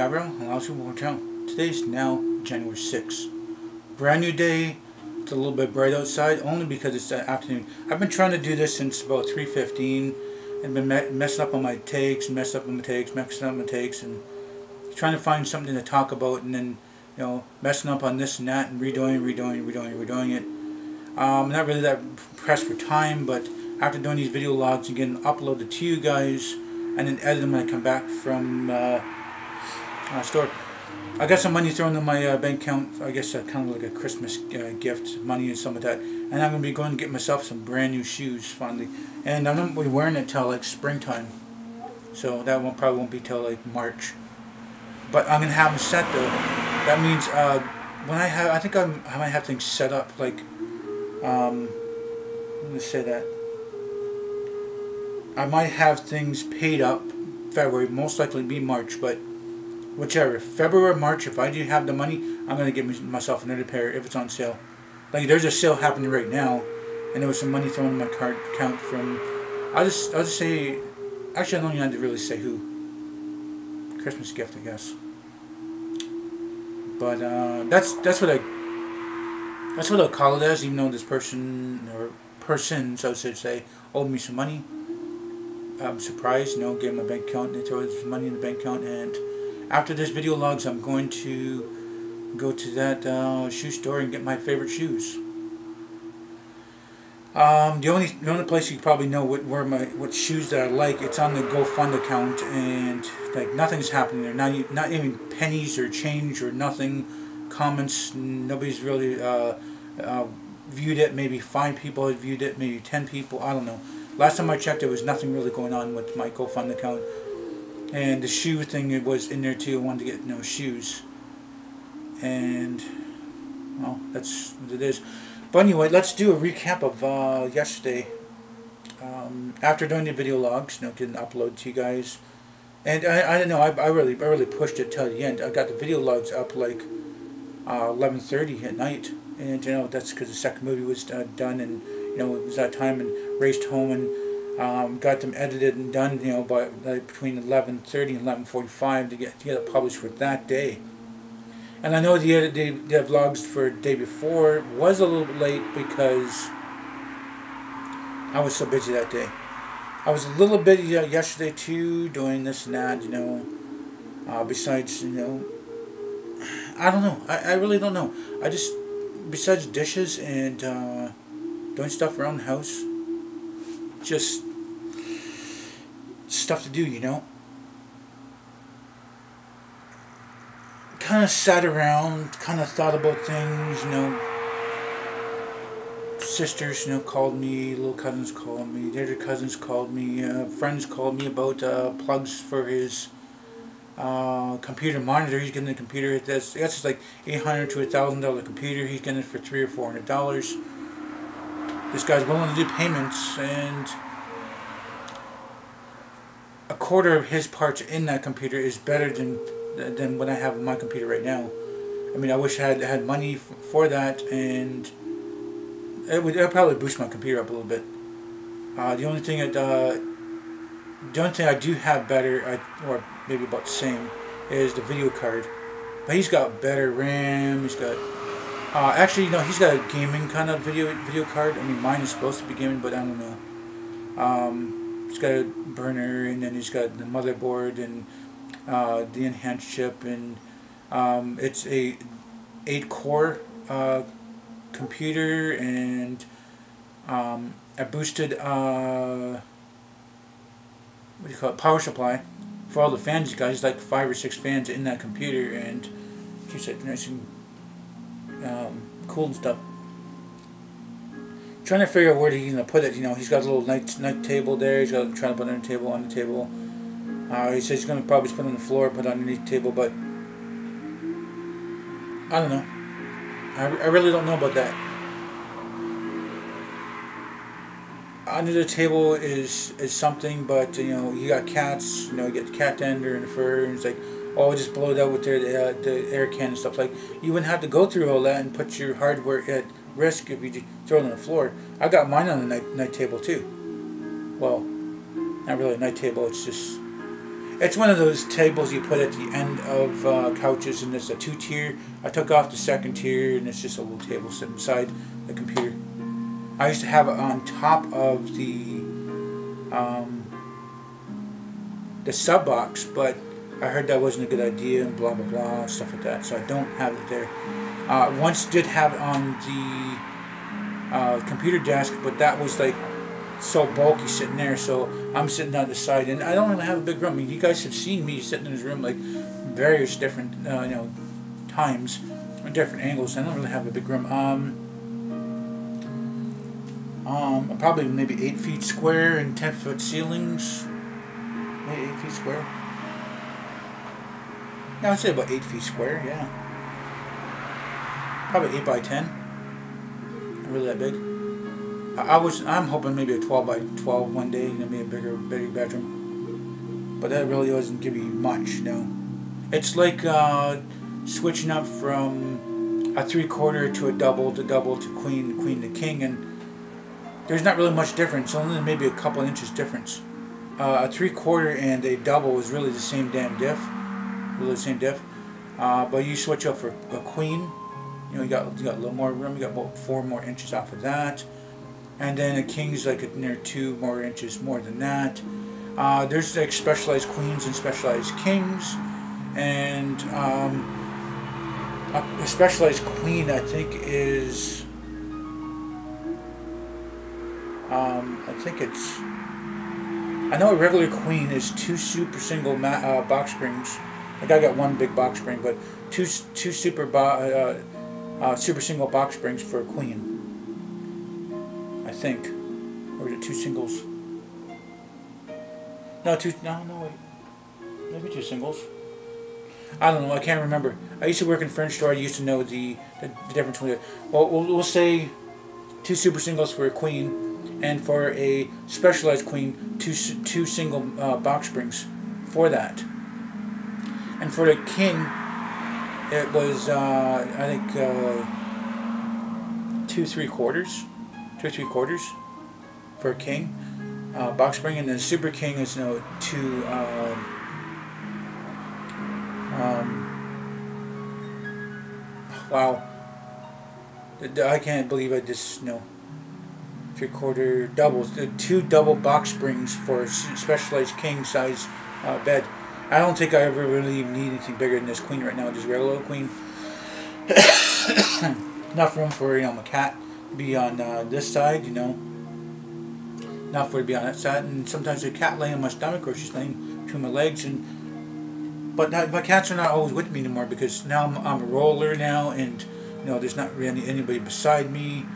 Gabriel, LostHeartPhoenixWolf Hotel. Today's now January 6th. Brand new day. It's a little bit bright outside, only because it's the afternoon. I've been trying to do this since about 3:15 and been messing up on my takes, and trying to find something to talk about, and then, you know, messing up on this and that, and redoing it. I'm not really that pressed for time, but after doing these video logs and getting uploaded to you guys, and then edit them when I come back from store, I got some money thrown in my bank account. I guess kind of like a Christmas gift, money and something like that. And I'm going to be going to get myself some brand new shoes finally. And I'm not going to be wearing it till like springtime. So that probably won't be till like March. But I'm going to have them set though. That means when I think I might have things set up like, I'm going to say that. I might have things paid up February, most likely be March, but whichever. February or March, if I do have the money, I'm going to get myself another pair if it's on sale. Like, there's a sale happening right now, and there was some money thrown in my card account from, I'll just say, actually I don't even have to really say who. Christmas gift, I guess. But that's what I'll call it as, even though this person, or persons, I should say, owed me some money. I'm surprised, you know, gave my bank account, they throw some money in the bank account, and after this video logs, I'm going to go to that shoe store and get my favorite shoes. The only place you probably know what shoes that I like, it's on the GoFund account, and like nothing's happening there. Not even pennies or change or nothing. Comments, nobody's really viewed it. Maybe 5 people had viewed it, maybe 10 people. I don't know. Last time I checked, there was nothing really going on with my GoFund account. And the shoe thing, it was in there too. I wanted to get shoes. And, well, that's what it is. But anyway, let's do a recap of yesterday. After doing the video logs, getting uploaded to you guys. And I don't know, I really pushed it till the end. I got the video logs up like 11:30 at night. And, that's because the second movie was done, and, it was that time, and raced home and got them edited and done, by between 11:30 and 11:45 to get it published for that day. And I know the vlogs for the day before was a little bit late because I was so busy that day. I was a little busy yesterday too, doing this and that, besides, I don't know. I really don't know. I just, besides dishes and doing stuff around the house, just stuff to do, kind of sat around, kind of thought about things, sisters, called me, little cousins called me, the other cousins called me, friends called me about plugs for his computer monitor. He's getting a computer. That's just like $800 to $1,000 computer. He's getting it for $300 or $400. This guy's willing to do payments, and a quarter of his parts in that computer is better than what I have on my computer right now. I mean, I wish I had money for that, and it would probably boost my computer up a little bit. The only thing I do have better, or maybe about the same, is the video card. But he's got better RAM. He's got actually, he's got a gaming kind of video card. I mean, mine is supposed to be gaming, but I don't know. He's got a burner, and then he's got the motherboard and the enhanced chip, and it's a 8-core computer, and a boosted what do you call it, power supply for all the fans. You guys, like 5 or 6 fans in that computer, and keeps it nice and cool and stuff. Trying to figure out where he's gonna put it. He's got a little night table there. He's got trying to put another table on the table. He says he's gonna probably put it on the floor, put it underneath the table, but I don't know. I really don't know about that. Under the table is something, but you got cats. You get the cat tender and the fur, and it's like, oh, just blow it out with the air can and stuff. Like, you wouldn't have to go through all that and put your hardware at risk if you throw it on the floor. I got mine on the night table too. Well, not really a night table. It's just It's one of those tables you put at the end of couches, and it's a 2-tier. I took off the 2nd tier, and it's just a little table sitting beside the computer. I used to have it on top of the sub box, but I heard that wasn't a good idea, and blah blah blah, stuff like that. So I don't have it there. Once did have it on the computer desk, but that was like so bulky sitting there, so I'm sitting on the side, and I don't really have a big room. I mean, you guys have seen me sitting in this room like various different times, or different angles. I don't really have a big room. Probably maybe 8 feet square and 10-foot ceilings. Maybe 8 feet square. Yeah, I'd say about 8 feet square. Yeah, probably 8 by 10. Not really that big. I'm hoping maybe a 12 by 12 one day, maybe a bigger bedroom. But that really doesn't give you much, It's like switching up from a 3/4 to a double to queen to king, and there's not really much difference. Only maybe a couple inches difference. A 3/4 and a double is really the same damn diff. Really the same diff. But you switch up for a queen, you got a little more room. You got about 4 more inches off of that. And then a king's like near 2 more inches more than that. There's like specialized queens and specialized kings, and a specialized queen I think is I know a regular queen is 2 super single box springs. Like I got 1 big box spring, but two super single box springs for a queen. I think, or is it 2 singles? No, wait, maybe 2 singles. I don't know. I can't remember. I used to work in a furniture store. I used to know the difference between it. Well, we'll say 2 super singles for a queen, and for a specialized queen, 2 single box springs for that. And for the king, it was I think 2 3/4. 2 3/4 for a king box spring, and then super king is 2 wow, I can't believe I just 3/4 doubles. The 2 double box springs for a specialized king size bed. I don't think I ever really need anything bigger than this queen right now. Just regular queen. Enough room for my cat to be on this side, Not for it to be on that side. And sometimes the cat laying on my stomach, or she's laying between my legs. But my cats are not always with me anymore, because now I'm a roller now, and there's not really anybody beside me.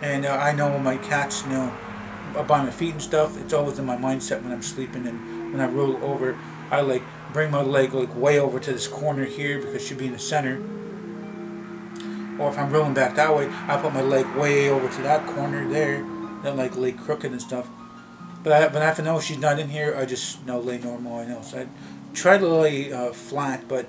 And I know my cats, by my feet and stuff. It's always in my mindset when I'm sleeping, and when I roll over, I like bring my leg like way over to this corner here, because she'll be in the center. Or if I'm rolling back that way, I put my leg way over to that corner there, then like lay crooked and stuff. But I have to know she's not in here. I just lay normal. I know. So I try to lay flat, but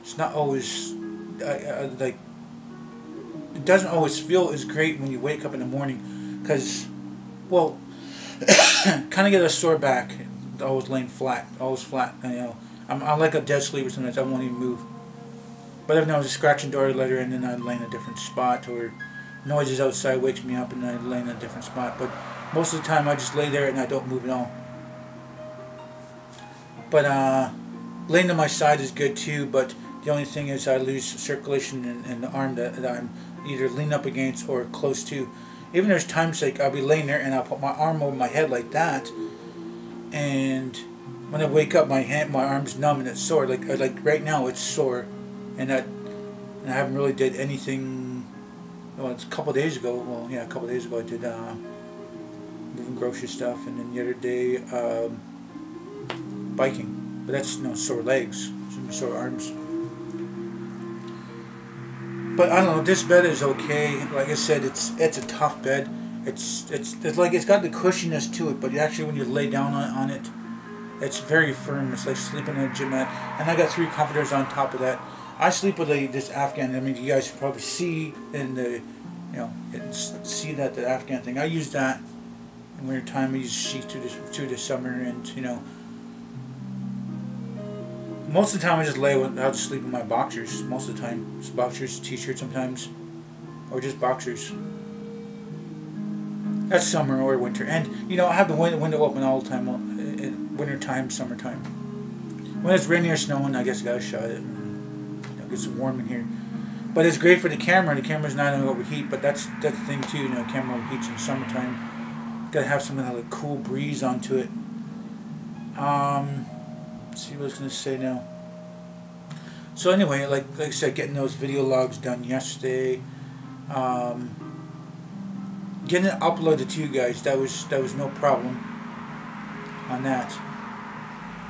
it's not always like. It doesn't always feel as great when you wake up in the morning, because, well, kind of get a sore back. Always laying flat, always flat. I'm like a dead sleeper sometimes. I won't even move. But if I was a scratching door, I let her in, and I'd lay in a different spot, or noises outside wakes me up, and I'd lay in a different spot. But most of the time, I just lay there and I don't move at all. But laying to my side is good too. But the only thing is, I lose circulation in the arm that I'm either leaning up against or close to. Even there's times like I'll be laying there and I'll put my arm over my head like that, and when I wake up, my arm's numb and it's sore. Like right now, it's sore, and I haven't really did anything. Well, it's a couple days ago. Well, yeah, a couple days ago I did moving grocery stuff, and then the other day biking. But that's sore legs, sore arms. But I don't know. This bed is okay. Like I said, it's a tough bed. It's like it's got the cushiness to it, but actually when you lay down on it, it's very firm. It's like sleeping in a gym mat. And I got 3 comforters on top of that. I sleep with this Afghan. I mean, you guys can probably see in the, see that the Afghan thing. I use that in winter time. I use sheets through the summer, and Most of the time I just lay out to sleep in my boxers. Most of the time. Just boxers, t-shirts sometimes. Or just boxers. That's summer or winter. And, you know, I have the window open all the time. Winter time, summertime. When it's raining or snowing, I guess I gotta shut it. It gets warm in here. But it's great for the camera. The camera's not going to overheat, but that's the thing too. You know, the camera overheats in the summertime. Gotta have some of that like, cool breeze onto it. Let's see what I was going to say now. So anyway, like I said, getting those video logs done yesterday. Getting it uploaded to you guys, that was no problem on that.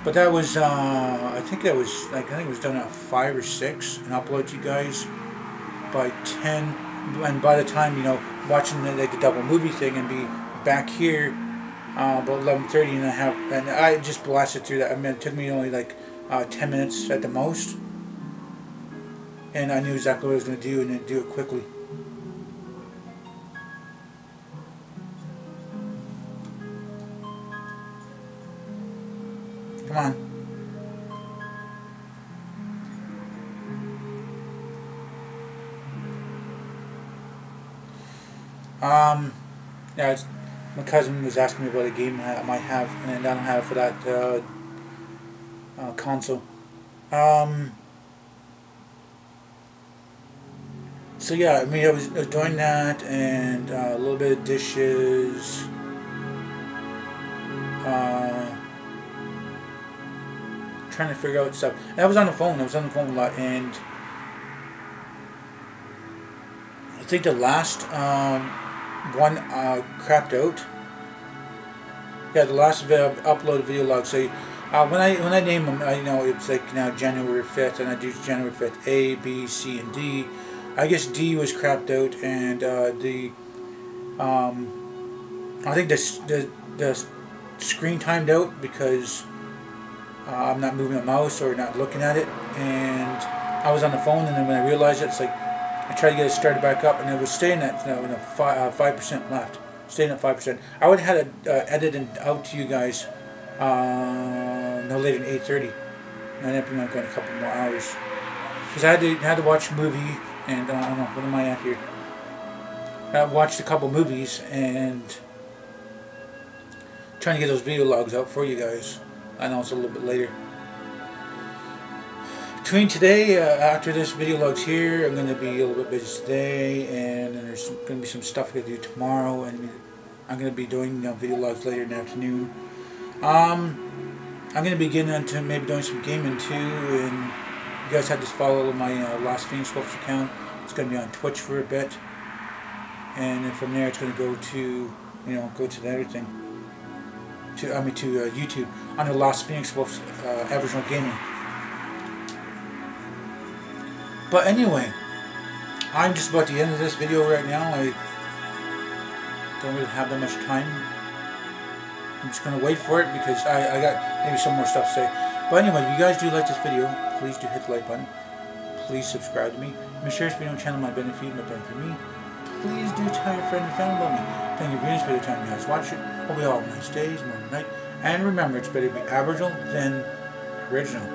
But that was I think it was done at 5 or 6 and upload to you guys by 10. And by the time, you know, watching the double movie thing and be back here about 11:30, and I just blasted through that. I mean, it took me only like 10 minutes at the most, and I knew exactly what I was going to do and then do it quickly. Come on. Yeah, my cousin was asking me about a game I might have, and I don't have for that console. So yeah, I mean, I was doing that, and a little bit of dishes. Trying to figure out stuff. And I was on the phone. I was on the phone a lot, and I think the last one crapped out. Yeah, the last uploaded video log. So when I name them, you know, it's like now January 5th, and I do January 5th A, B, C, and D. I guess D was crapped out, and I think the screen timed out because I'm not moving the mouse or not looking at it, and I was on the phone, and then when I realized it, it's like I tried to get it started back up, and it was staying at 5% left, staying at 5%. I would have had it edited out to you guys no later than 8:30, and I'd be going a couple more hours because I had to watch a movie, and I don't know, what am I at here? I watched a couple movies and trying to get those video logs out for you guys. I know it's a little bit later. Between today, after this video log's here, I'm going to be a little bit busy today, and then there's going to be some stuff I got to do tomorrow, and I'm going to be doing video logs later in the afternoon. I'm going to be getting into maybe doing some gaming too, and you guys have to follow my LostPhoenixWolf account. It's going to be on Twitch for a bit, and then from there it's going to go to, go to the other thing. To YouTube under LostPhoenixWolf's Aboriginal Gaming. But anyway, I'm just about the end of this video right now. I don't really have that much time. I'm just going to wait for it because I got maybe some more stuff to say. But anyway, if you guys do like this video, please do hit the like button. Please subscribe to me. Share this video on the channel, my benefit me. Please do tell your friend and family about me. Thank you very much for the time you guys watch it. Hope you all have nice days, morning, night. And remember, it's better to be Aboriginal than original.